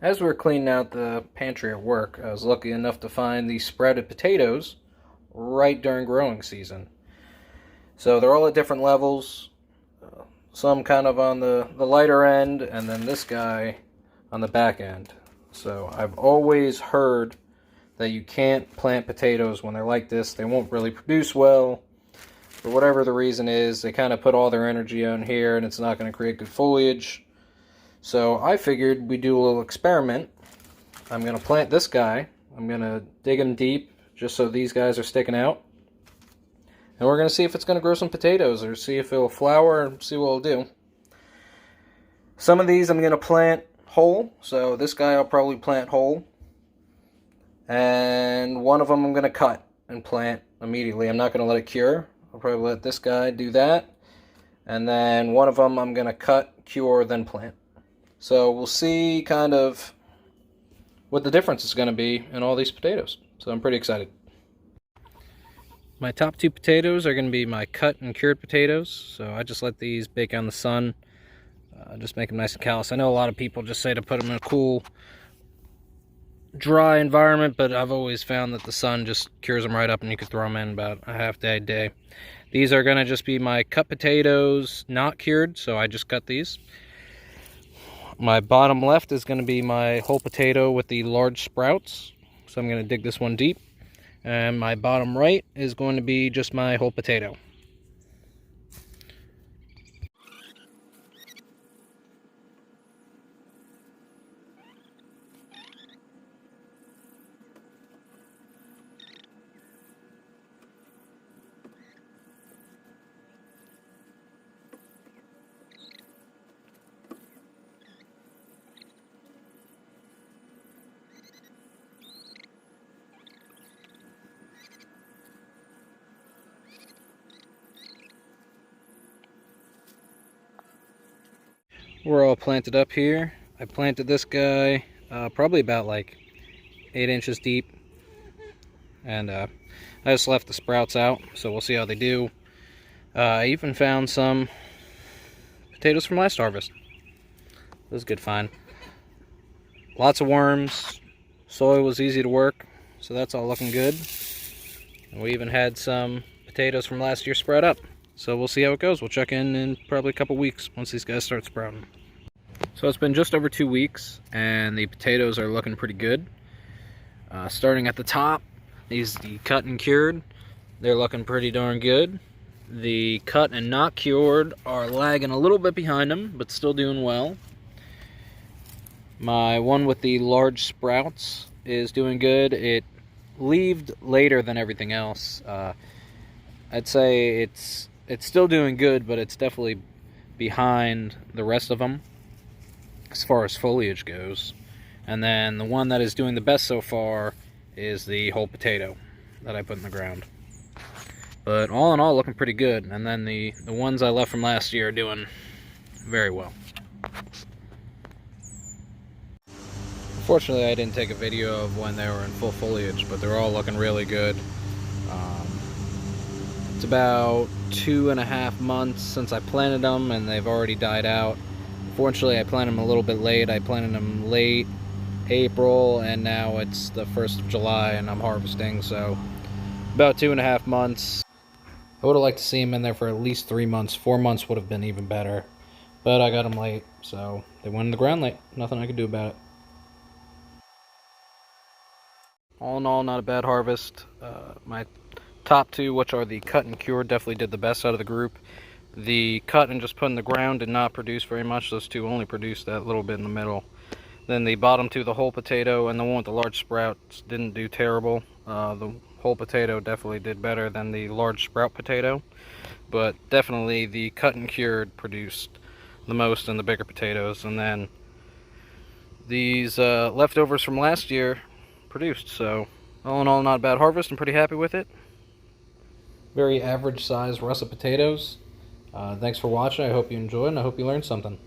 As we were cleaning out the pantry at work, I was lucky enough to find these sprouted potatoes right during growing season. So they're all at different levels, some kind of on the lighter end, and then this guy on the back end. So I've always heard that you can't plant potatoes when they're like this. They won't really produce well. For whatever the reason is, they kind of put all their energy on here and it's not going to create good foliage. So I figured we'd do a little experiment. I'm going to plant this guy. I'm going to dig him deep just so these guys are sticking out. And we're going to see if it's going to grow some potatoes or see if it'll flower and see what it'll do. Some of these I'm going to plant whole. So this guy I'll probably plant whole. And one of them I'm going to cut and plant immediately. I'm not going to let it cure. I'll probably let this guy do that. And then one of them I'm going to cut, cure, then plant. So we'll see kind of what the difference is going to be in all these potatoes. So I'm pretty excited. My top two potatoes are going to be my cut and cured potatoes. So I just let these bake on the sun. Just make them nice and callous. I know a lot of people just say to put them in a cool, dry environment, but I've always found that the sun just cures them right up and you could throw them in about a half day. These are going to just be my cut potatoes, not cured, so I just cut these. My bottom left is going to be my whole potato with the large sprouts, so I'm going to dig this one deep. And my bottom right is going to be just my whole potato. We're all planted up here. I planted this guy probably about like 8 inches deep. And I just left the sprouts out, so we'll see how they do. I even found some potatoes from last harvest. It was a good find. Lots of worms. Soil was easy to work, so that's all looking good. And we even had some potatoes from last year sprout up. So we'll see how it goes. We'll check in probably a couple weeks once these guys start sprouting. So it's been just over 2 weeks, and the potatoes are looking pretty good. Starting at the top, these the cut and cured. They're looking pretty darn good. The cut and not cured are lagging a little bit behind them, but still doing well. My one with the large sprouts is doing good. It leaved later than everything else. I'd say it's still doing good, but it's definitely behind the rest of them as far as foliage goes. And then the one that is doing the best so far is the whole potato that I put in the ground. But all in all, looking pretty good. And then the ones I left from last year are doing very well. Unfortunately, I didn't take a video of when they were in full foliage, but they're all looking really good. It's about 2.5 months since I planted them, and they've already died out. Unfortunately, I planted them a little bit late. I planted them late April, and now it's the 1st of July, and I'm harvesting, so about 2.5 months. I would have liked to see them in there for at least 3 months. 4 months would have been even better, but I got them late, so they went in the ground late. Nothing I could do about it. All in all, not a bad harvest. My top two, which are the cut and cured, definitely did the best out of the group. The cut and just put in the ground did not produce very much. Those two only produced that little bit in the middle. Then the bottom two, the whole potato and the one with the large sprouts, didn't do terrible. The whole potato definitely did better than the large sprout potato. But definitely the cut and cured produced the most in the bigger potatoes. And then these leftovers from last year produced. So all in all, not a bad harvest. I'm pretty happy with it. Very average size russet potatoes. Thanks for watching. I hope you enjoyed and I hope you learned something.